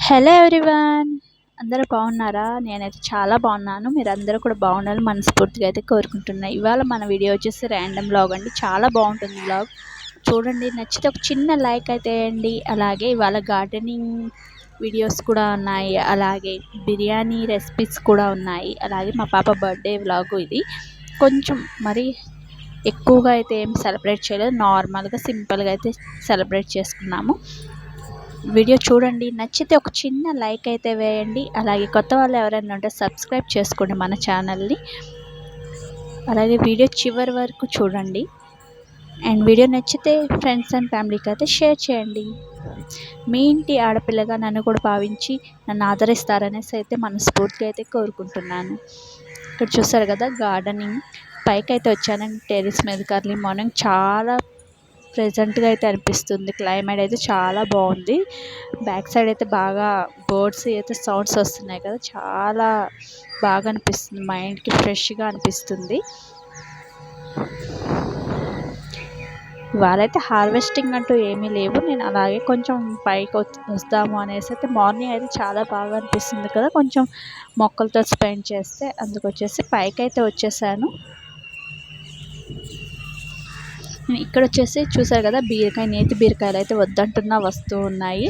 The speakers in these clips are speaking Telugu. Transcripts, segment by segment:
హలో ఎవ్రీవన్, అందరూ బాగున్నారా? నేనైతే చాలా బాగున్నాను. మీరందరూ కూడా బాగుండాలని మనస్ఫూర్తిగా అయితే కోరుకుంటున్నా. ఇవాళ మన వీడియో వచ్చేసి ర్యాండమ్ వ్లాగ్ అండి. చాలా బాగుంటుంది వ్లాగ్. చూడండి, నచ్చితే ఒక చిన్న లైక్ అయితే వేయండి. అలాగే ఇవాళ గార్డెనింగ్ వీడియోస్ కూడా ఉన్నాయి, అలాగే బిర్యానీ రెసిపీస్ కూడా ఉన్నాయి, అలాగే మా పాప బర్త్డే వ్లాగ్ ఇది. కొంచెం మరి ఎక్కువగా అయితే ఏం సెలబ్రేట్ చేయలేదు, నార్మల్గా సింపుల్గా అయితే సెలబ్రేట్ చేసుకున్నాము. వీడియో చూడండి, నచ్చితే ఒక చిన్న లైక్ అయితే వేయండి. అలాగే కొత్త వాళ్ళు ఎవరైనా ఉంటే సబ్స్క్రైబ్ చేసుకోండి మన ఛానల్ని. అలాగే వీడియో చివరి వరకు చూడండి. అండ్ వీడియో నచ్చితే ఫ్రెండ్స్ అండ్ ఫ్యామిలీకి అయితే షేర్ చేయండి. మీ ఇంటి ఆడపిల్లగా నన్ను కూడా భావించి నన్ను ఆదరిస్తారనేసి అయితే మనస్ఫూర్తిగా అయితే కోరుకుంటున్నాను. ఇక్కడ చూసారు కదా, గార్డెనింగ్ పైకి అయితే వచ్చాను. టెర్రస్ మీదకి ఎర్లీ మార్నింగ్ చాలా ప్రెజెంట్గా అయితే అనిపిస్తుంది. క్లైమేట్ అయితే చాలా బాగుంది. బ్యాక్ సైడ్ అయితే బాగా బర్డ్స్ అయితే సౌండ్స్ వస్తున్నాయి కదా, చాలా బాగా అనిపిస్తుంది. మైండ్కి ఫ్రెష్గా అనిపిస్తుంది. ఇవాళైతే హార్వెస్టింగ్ అంటూ ఏమీ లేవు. నేను అలాగే కొంచెం పైకి వస్తాము అనేసి అయితే మార్నింగ్ అయితే చాలా బాగా అనిపిస్తుంది కదా, కొంచెం మొక్కలతో స్పెండ్ చేస్తే అందుకొచ్చేసి పైకి అయితే వచ్చేసాను. ఇక్కడ వచ్చేసి చూసారు కదా, బీరకాయ, నేతి బీరకాయలు అయితే వద్దంటున్నా వస్తూ ఉన్నాయి.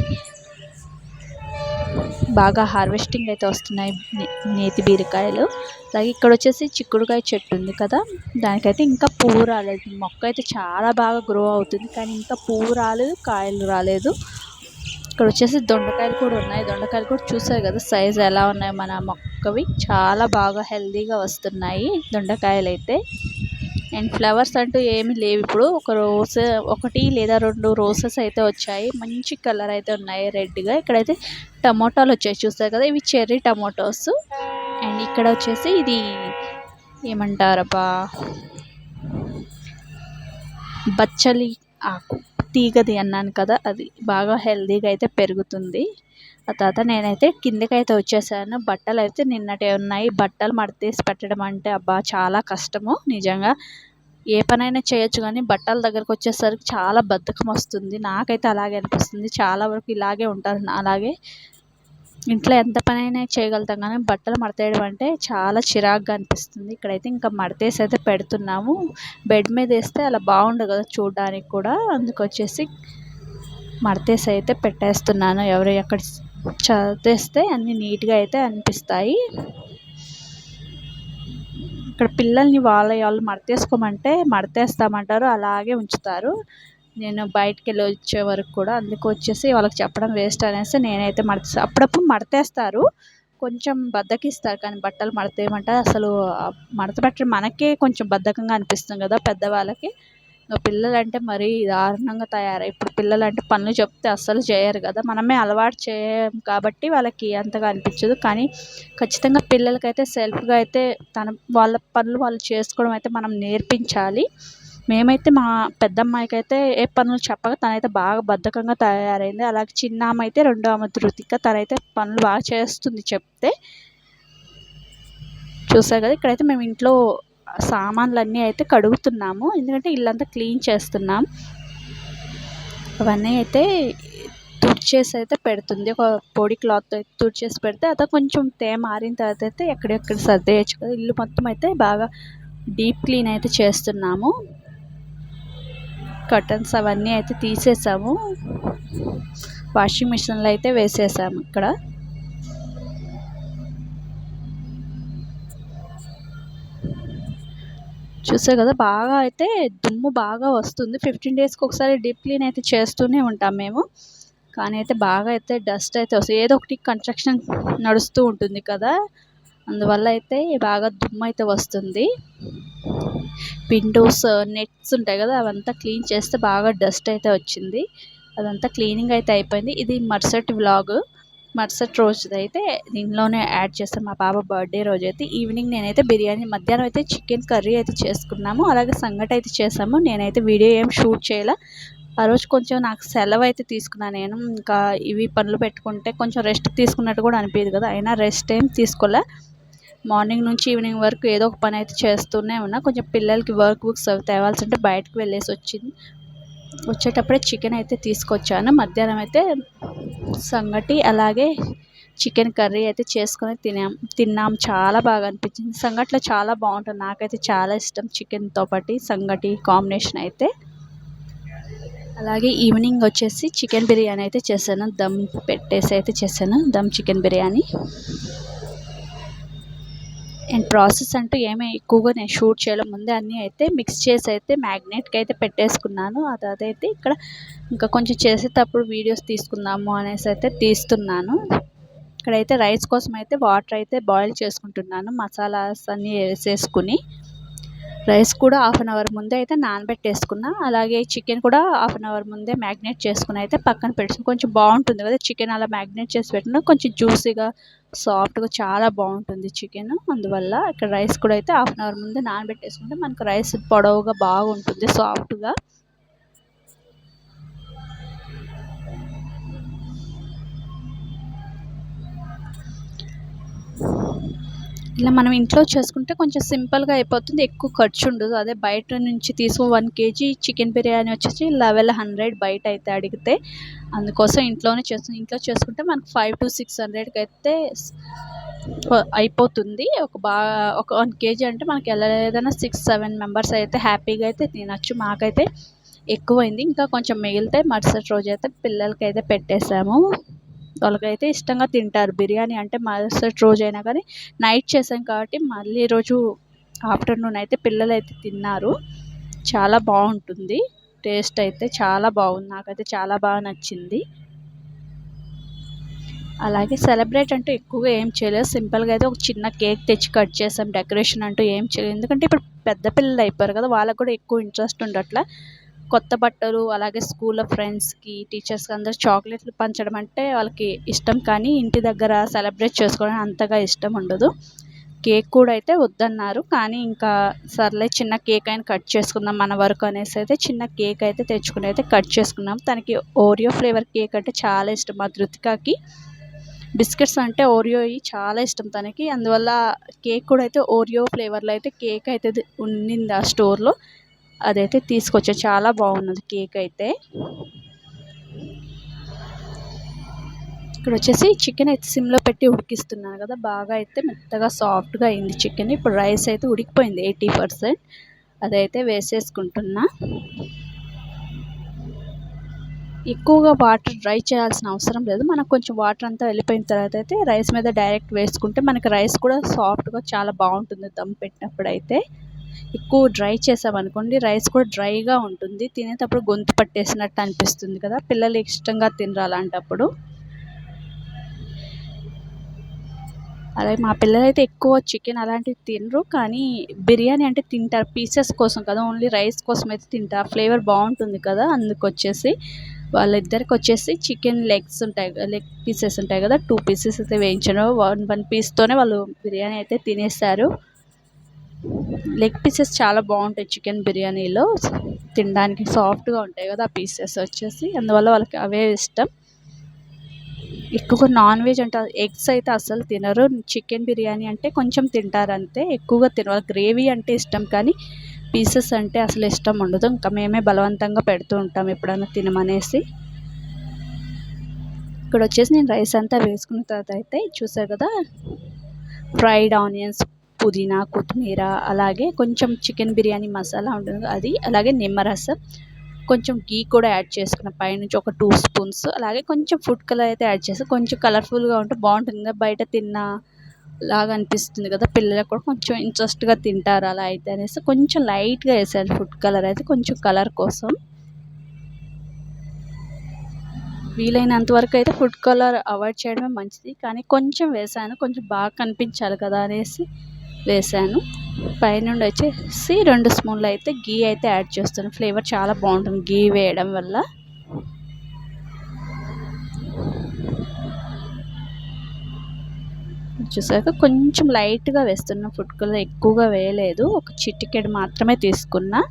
బాగా హార్వెస్టింగ్ అయితే వస్తున్నాయి నేతి బీరకాయలు. అలాగే ఇక్కడ వచ్చేసి చిక్కుడుకాయ చెట్టు ఉంది కదా, దానికైతే ఇంకా పువ్వు రాలేదు. మొక్క అయితే చాలా బాగా గ్రో అవుతుంది, కానీ ఇంకా పువ్వు రాలేదు, కాయలు రాలేదు. ఇక్కడ వచ్చేసి దొండకాయలు కూడా ఉన్నాయి. దొండకాయలు కూడా చూసారు కదా సైజు ఎలా ఉన్నాయి మన మొక్కవి. చాలా బాగా హెల్తీగా వస్తున్నాయి దొండకాయలు అయితే. అండ్ ఫ్లవర్స్ అంటూ ఏమీ లేవు ఇప్పుడు. ఒక రోజ్, ఒకటి లేదా రెండు రోజెస్ అయితే వచ్చాయి. మంచి కలర్ అయితే ఉన్నాయి రెడ్గా. ఇక్కడైతే టమోటాలు వచ్చాయి చూస్తారు కదా, ఇవి చెర్రీ టమోటోస్. అండ్ ఇక్కడ వచ్చేసి ఇది ఏమంటారబ్బా, బచ్చలి ఆకు తీగది అన్నాను కదా, అది బాగా హెల్తీగా అయితే పెరుగుతుంది. ఆ తర్వాత నేనైతే కిందకైతే వచ్చేసాను. బట్టలు అయితే నిన్నటే ఉన్నాయి. బట్టలు మడతేసి పెట్టడం అంటే అబ్బా చాలా కష్టము నిజంగా. ఏ పనైనా చేయొచ్చు, కానీ బట్టల దగ్గరకు వచ్చేసరికి చాలా బద్ధకం వస్తుంది. నాకైతే అలాగే అనిపిస్తుంది. చాలా వరకు ఇలాగే ఉంటారు అలాగే. ఇంట్లో ఎంత పనైనా చేయగలుగుతాం, కానీ బట్టలు మడతేయడం అంటే చాలా చిరాకుగా అనిపిస్తుంది. ఇక్కడైతే ఇంకా మడతేసి అయితే పెడుతున్నాము. బెడ్ మీద వేస్తే అలా బాగుండదు కదా చూడడానికి కూడా, అందుకొచ్చేసి మడతేసి అయితే పెట్టేస్తున్నాను. ఎవరు ఎక్కడ చదివేస్తే అన్నీ నీట్గా అయితే అనిపిస్తాయి. ఇక్కడ పిల్లల్ని వాళ్ళు మడతేసుకోమంటే మడతేస్తామంటారు, అలాగే ఉంచుతారు. నేను బయటికి వెళ్ళి వచ్చే వరకు కూడా, అందుకు వచ్చేసి వాళ్ళకి చెప్పడం వేస్ట్ అనేసి నేనైతే అప్పుడప్పుడు మడతేస్తారు, కొంచెం బద్దకిస్తారు. కానీ బట్టలు మడతేయమంటారు. అసలు మడత పెట్టడం మనకే కొంచెం బద్ధకంగా అనిపిస్తుంది కదా పెద్దవాళ్ళకి. పిల్లలంటే మరీ దారుణంగా తయారై, ఇప్పుడు పిల్లలంటే పనులు చెప్తే అస్సలు చేయరు కదా. మనమే అలవాటు చేయం కాబట్టి వాళ్ళకి అంతగా అనిపించదు. కానీ ఖచ్చితంగా పిల్లలకైతే సెల్ఫ్గా అయితే వాళ్ళ పనులు వాళ్ళు చేసుకోవడం అయితే మనం నేర్పించాలి. మేమైతే మా పెద్దమ్మాయికి అయితే ఏ పనులు చెప్పక తనైతే బాగా బద్ధకంగా తయారైంది. అలాగే చిన్న ఆమె అయితే, రెండో ఆమె ధృతిక, తనైతే పనులు బాగా చేస్తుంది చెప్తే. చూసారు కదా, ఇక్కడైతే మేము ఇంట్లో సామాన్లన్నీ అయితే కడుగుతున్నాము, ఎందుకంటే ఇల్లంతా క్లీన్ చేస్తున్నాం. అవన్నీ అయితే తుడిచేసి అయితే పెడుతుంది. ఒక పొడి క్లాత్ తుడిచేసి పెడితే అదే కొంచెం తేమ ఆరిన తర్వాత అయితే ఎక్కడెక్కడ సర్దేయచ్చు కదా. ఇల్లు మొత్తం అయితే బాగా డీప్ క్లీన్ అయితే చేస్తున్నాము. కర్టన్స్ అవన్నీ అయితే తీసేసాము, వాషింగ్ మిషన్లో అయితే వేసేసాము. ఇక్కడ చూసే కదా, బాగా అయితే దుమ్ము బాగా వస్తుంది. 15 డేస్కి ఒకసారి డీప్ క్లీన్ అయితే చేస్తూనే ఉంటాం మేము. కానీ అయితే బాగా అయితే డస్ట్ అయితే వస్తుంది. ఏదో ఒకటి కన్స్ట్రక్షన్ నడుస్తూ ఉంటుంది కదా, అందువల్ల అయితే బాగా దుమ్ము అయితే వస్తుంది. విండోస్ నెట్స్ ఉంటాయి కదా, అవంతా క్లీన్ చేస్తే బాగా డస్ట్ అయితే వచ్చింది. అదంతా క్లీనింగ్ అయితే అయిపోయింది. ఇది మరుసటి వ్లాగ్, మరుసటి రోజుది అయితే దీనిలోనే యాడ్ చేస్తాను. మా పాప బర్త్డే రోజు అయితే ఈవినింగ్ నేనైతే బిర్యానీ, మధ్యాహ్నం అయితే చికెన్ కర్రీ అయితే చేసుకున్నాము, అలాగే సంగటి అయితే చేసాము. నేనైతే వీడియో ఏం షూట్ చేయాల. ఆ రోజు కొంచెం నాకు సెలవు అయితే తీసుకున్నాను నేను. ఇంకా ఇవి పనులు పెట్టుకుంటే కొంచెం రెస్ట్ తీసుకున్నట్టు కూడా అనిపించదు కదా, అయినా రెస్ట్ ఏం తీసుకోలే. మార్నింగ్ నుంచి ఈవినింగ్ వరకు ఏదో ఒక పని అయితే చేస్తూనే ఉన్నా. కొంచెం పిల్లలకి వర్క్ బుక్స్ అవి తేవాల్సి ఉంటే బయటకు వెళ్ళేసి వచ్చింది. వచ్చేటప్పుడే చికెన్ అయితే తీసుకొచ్చాను. మధ్యాహ్నం అయితే సంగటి అలాగే చికెన్ కర్రీ అయితే చేసుకొని తిన్నాం. చాలా బాగా అనిపించింది. సంగట్లో చాలా బాగుంటుంది. నాకైతే చాలా ఇష్టం చికెన్తో పాటు సంగటి కాంబినేషన్ అయితే. అలాగే ఈవినింగ్ వచ్చేసి చికెన్ బిర్యానీ అయితే చేశాను. దమ్ పెట్టేసి అయితే చేశాను dum chicken biryani. And process అంటూ ఏమీ ఎక్కువగా నేను షూట్ చేయడం ముందే అన్నీ అయితే మిక్స్ చేసి అయితే మ్యాగ్నేట్కి అయితే పెట్టేసుకున్నాను. అదైతే ఇక్కడ ఇంకా కొంచెం చేసేటప్పుడు వీడియోస్ తీసుకుందాము అనేసి అయితే తీస్తున్నాను. ఇక్కడైతే రైస్ కోసం అయితే వాటర్ అయితే బాయిల్ చేసుకుంటున్నాను. మసాలాస్ అన్నీ వేసేసుకుని రైస్ కూడా హాఫ్ అన్ అవర్ ముందే అయితే నానబెట్టేసుకున్నా. అలాగే చికెన్ కూడా హాఫ్ అన్ అవర్ ముందే మ్యాగ్నేట్ చేసుకుని అయితే పక్కన పెట్టుకుని కొంచెం బాగుంటుంది కదా చికెన్ అలా మ్యాగ్నేట్ చేసి పెట్టినా కొంచెం జ్యూసీగా సాఫ్ట్గా చాలా బాగుంటుంది చికెన్. అందువల్ల ఇక్కడ రైస్ కూడా అయితే హాఫ్ అన్ అవర్ ముందే నానబెట్టేసుకుంటే మనకు రైస్ పొడవుగా బాగుంటుంది సాఫ్ట్గా. ఇలా మనం ఇంట్లో చేసుకుంటే కొంచెం సింపుల్గా అయిపోతుంది. ఎక్కువ ఖర్చు ఉండదు. అదే బయట నుంచి 1 kg చికెన్ బిర్యానీ వచ్చేసి 1100 బయట అయితే అడిగితే. అందుకోసం ఇంట్లోనే ఇంట్లో చేసుకుంటే మనకు 500 to 600కి అయితే అయిపోతుంది. ఒక 1 kg అంటే మనకి ఎలా లేదన్నా 6-7 మెంబర్స్ అయితే హ్యాపీగా అయితే తినచ్చు. మాకైతే ఎక్కువైంది. ఇంకా కొంచెం మిగిలితే మరుసటి రోజు అయితే పిల్లలకి అయితే పెట్టేసాము. వాళ్ళకైతే ఇష్టంగా తింటారు. బిర్యానీ అంటే మరుసటి రోజు అయినా కానీ నైట్ చేసాం కాబట్టి మళ్ళీ రోజు ఆఫ్టర్నూన్ అయితే పిల్లలైతే తిన్నారు. చాలా బాగుంటుంది. టేస్ట్ అయితే చాలా బాగుంది. నాకైతే చాలా బాగా నచ్చింది. అలాగే సెలబ్రేట్ అంటూ ఎక్కువగా ఏం చేయలేదు. సింపుల్గా అయితే ఒక చిన్న కేక్ తెచ్చి కట్ చేసాం. డెకరేషన్ అంటూ ఏం చేయలేదు. ఎందుకంటే ఇప్పుడు పెద్ద పిల్లలు అయిపోయారు కదా, వాళ్ళకు కూడా ఎక్కువ ఇంట్రెస్ట్ ఉండట్లా. కొత్త బట్టలు అలాగే స్కూల్లో ఫ్రెండ్స్కి టీచర్స్కి అందరూ చాక్లెట్లు పంచడం అంటే వాళ్ళకి ఇష్టం, కానీ ఇంటి దగ్గర సెలబ్రేట్ చేసుకోవడం అంతగా ఇష్టం ఉండదు. కేక్ కూడా అయితే వద్దన్నారు. కానీ ఇంకా సర్లే చిన్న కేక్ అయినా కట్ చేసుకుందాం మన వరకు అనేసి అయితే చిన్న కేక్ అయితే తెచ్చుకుని అయితే కట్ చేసుకున్నాం. తనకి ఓరియో ఫ్లేవర్ కేక్ అంటే చాలా ఇష్టం. మా ధృతికాకి బిస్కెట్స్ అంటే ఓరియో చాలా ఇష్టం తనకి. అందువల్ల కేక్ కూడా అయితే ఓరియో ఫ్లేవర్లో అయితే కేక్ అయితే ఉన్నింది ఆ స్టోర్లో. అదైతే తీసుకొచ్చా. చాలా బాగున్నది కేక్ అయితే. ఇక్కడ వచ్చేసి చికెన్ అయితే సిమ్లో పెట్టి ఉడికిస్తున్నాను కదా, బాగా అయితే మెత్తగా సాఫ్ట్గా అయింది చికెన్. ఇప్పుడు రైస్ అయితే ఉడికిపోయింది 80%. అదైతే వేసేసుకుంటున్నా. ఎక్కువగా వాటర్ డ్రై చేయాల్సిన అవసరం లేదు. మనకు కొంచెం వాటర్ అంతా వెళ్ళిపోయిన తర్వాత అయితే రైస్ మీద డైరెక్ట్ వేసుకుంటే మనకి రైస్ కూడా సాఫ్ట్గా చాలా బాగుంటుంది. దమ్ పెట్టినప్పుడు అయితే ఎక్కువ డ్రై చేసామనుకోండి రైస్ కూడా డ్రైగా ఉంటుంది. తినేటప్పుడు గొంతు పట్టేసినట్టు అనిపిస్తుంది కదా, పిల్లలు ఇష్టంగా తినరు అలాంటప్పుడు. అలాగే మా పిల్లలైతే ఎక్కువ చికెన్ అలాంటివి తినరు, కానీ బిర్యానీ అంటే తింటారు. పీసెస్ కోసం కదా, ఓన్లీ రైస్ కోసం అయితే తింటారు. ఫ్లేవర్ బాగుంటుంది కదా, అందుకొచ్చేసి వాళ్ళిద్దరికి వచ్చేసి చికెన్ లెగ్ పీసెస్ ఉంటాయి కదా, 2 పీసెస్ అయితే వేయించాను. 1 పీస్తోనే వాళ్ళు బిర్యానీ అయితే తినేస్తారు. లెగ్ పీసెస్ చాలా బాగుంటాయి చికెన్ బిర్యానీలో, తినడానికి సాఫ్ట్గా ఉంటాయి కదా ఆ పీసెస్ వచ్చేసి. అందువల్ల వాళ్ళకి అవే ఇష్టం. ఎక్కువగా నాన్ వెజ్ అంటే ఎగ్స్ అయితే అస్సలు తినరు. చికెన్ బిర్యానీ అంటే కొంచెం తింటారు అంతే, ఎక్కువగా తినరు. గ్రేవీ అంటే ఇష్టం, కానీ పీసెస్ అంటే అసలు ఇష్టం ఉండదు. ఇంకా మేమే బలవంతంగా పెడుతూ ఉంటాం ఎప్పుడైనా తినమనేసి. ఇక్కడ వచ్చేసి నేను రైస్ అంతా వేసుకున్న తర్వాత అయితే చూసారు కదా, ఫ్రైడ్ ఆనియన్స్, పుదీనా, కొత్తిమీర, అలాగే కొంచెం చికెన్ బిర్యానీ మసాలా ఉంటుంది అది, అలాగే నిమ్మరసం, కొంచెం గీ కూడా యాడ్ చేసుకున్న పైనుంచి ఒక 2 స్పూన్స్. అలాగే కొంచెం ఫుడ్ కలర్ అయితే యాడ్ చేసి కొంచెం కలర్ఫుల్గా ఉంటే బాగుంటుంది కదా, బయట తిన్న లాగా అనిపిస్తుంది కదా, పిల్లలకు కూడా కొంచెం ఇంట్రెస్ట్గా తింటారు అలా అయితే అనేసి కొంచెం లైట్గా వేసాను ఫుడ్ కలర్ అయితే, కొంచెం కలర్ కోసం. వీలైనంత వరకు అయితే ఫుడ్ కలర్ అవాయిడ్ చేయడమే మంచిది, కానీ కొంచెం వేసాను, కొంచెం బాగా కనిపించాలి కదా అనేసి వేసాను. పైనుండి వచ్చేసి 2 స్పూన్లు అయితే గీ అయితే యాడ్ చేస్తాను. ఫ్లేవర్ చాలా బాగుంటుంది గీ వేయడం వల్ల. చూసాక కొంచెం లైట్గా వేస్తున్నా ఫుడ్ కలర్, ఎక్కువగా వేయలేదు. ఒక చిటికెడు మాత్రమే తీసుకున్నా.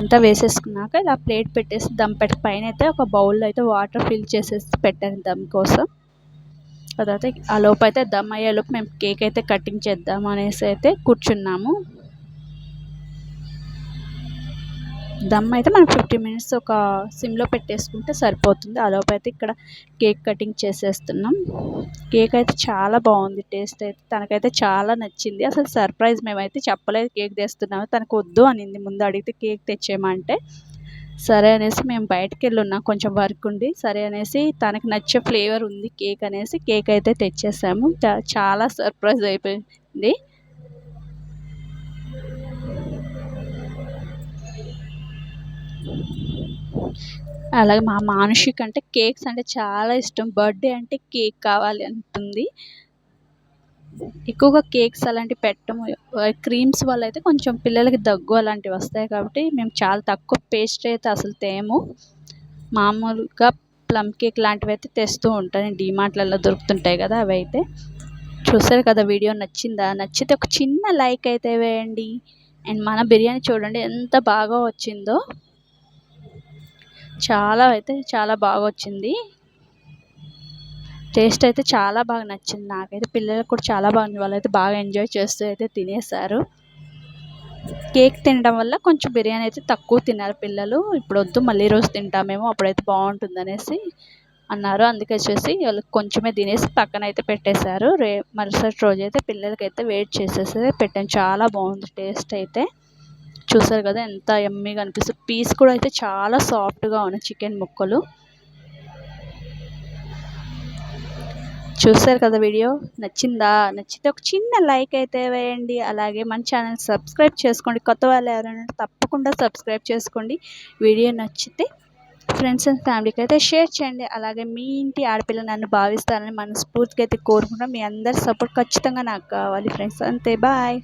అంతా వేసేసుకున్నాక ఇలా ప్లేట్ పెట్టేసి దమ్ పెట్టి పైన అయితే ఒక బౌల్లో అయితే వాటర్ ఫిల్ చేసేసి పెట్టాను దమ్ కోసం. తర్వాత ఆ లోపు అయితే దమ్ అయ్యేలోపు మేము కేక్ అయితే కటింగ్ చేద్దాం అనేసి అయితే కూర్చున్నాము. దమ్ అయితే మనం 15 మినిట్స్ ఒక సిమ్లో పెట్టేసుకుంటే సరిపోతుంది. ఆలోపు అయితే ఇక్కడ కేక్ కటింగ్ చేసేస్తున్నాం. కేక్ అయితే చాలా బాగుంది. టేస్ట్ అయితే తనకైతే చాలా నచ్చింది. అసలు సర్ప్రైజ్ మేమైతే చెప్పలేదు కేక్ తెస్తున్నాము. తనకు వద్దు అనింది ముందు అడిగితే కేక్ తెచ్చేయమంటే. సరే అనేసి మేము బయటకెళ్ళున్నాం కొంచెం వర్క్ ఉండి. సరే అనేసి తనకి నచ్చే ఫ్లేవర్ ఉంది కేక్ అనేసి కేక్ అయితే తెచ్చేసాము. చాలా సర్ప్రైజ్ అయిపోయింది. అలాగే మా మానుషిక అంటే కేక్స్ అంటే చాలా ఇష్టం. బర్త్డే అంటే కేక్ కావాలి అంటుంది. ఎక్కువగా కేక్స్ అలాంటివి పెట్టము. క్రీమ్స్ వల్ల అయితే కొంచెం పిల్లలకి దగ్గు అలాంటివి వస్తాయి కాబట్టి మేము చాలా తక్కువ పేస్ట్రీ అయితే అసలు తేము. మామూలుగా ప్లమ్ కేక్ లాంటివి అయితే తెస్తూ ఉంటాను. డీమార్ట్లలో దొరుకుతుంటాయి కదా అవి అయితే. చూసారు కదా వీడియో నచ్చిందా? నచ్చితే ఒక చిన్న లైక్ అయితే వేయండి. అండ్ మన బిర్యానీ చూడండి ఎంత బాగా వచ్చిందో. చాలా బాగా వచ్చింది. టేస్ట్ అయితే చాలా బాగా నచ్చింది నాకైతే. పిల్లలకు కూడా చాలా బాగుంది. వాళ్ళైతే బాగా ఎంజాయ్ చేస్తూ అయితే తినేసారు. కేక్ తినడం వల్ల కొంచెం బిర్యానీ అయితే తక్కువ తిన్నారు పిల్లలు. ఇప్పుడు వద్దు మళ్ళీ రోజు తింటామేమో అప్పుడైతే బాగుంటుందనేసి అన్నారు. అందుకొచ్చేసి వాళ్ళు కొంచెమే తినేసి పక్కన అయితే పెట్టేశారు. మరుసటి రోజు అయితే పిల్లలకైతే వెయిట్ చేసేసి పెట్టాను. చాలా బాగుంది టేస్ట్ అయితే. చూసారు కదా ఎంత యమ్మీగా అనిపిస్తుంది. పీస్ కూడా అయితే చాలా సాఫ్ట్గా ఉన్నాయి చికెన్ ముక్కలు. చూసారు కదా వీడియో నచ్చిందా? నచ్చితే ఒక చిన్న లైక్ అయితే వేయండి. అలాగే మన ఛానల్ సబ్స్క్రైబ్ చేసుకోండి. కొత్త వాళ్ళు ఎవరైనా తప్పకుండా సబ్స్క్రైబ్ చేసుకోండి. వీడియో నచ్చితే ఫ్రెండ్స్ అండ్ ఫ్యామిలీకి అయితే షేర్ చేయండి. అలాగే మీ ఇంటి ఆడపిల్ల నన్ను భావిస్తారని మనస్ఫూర్తిగా అయితే కోరుకుంటాం. మీ అందరి సపోర్ట్ ఖచ్చితంగా నాకు కావాలి ఫ్రెండ్స్. అంతే, బాయ్.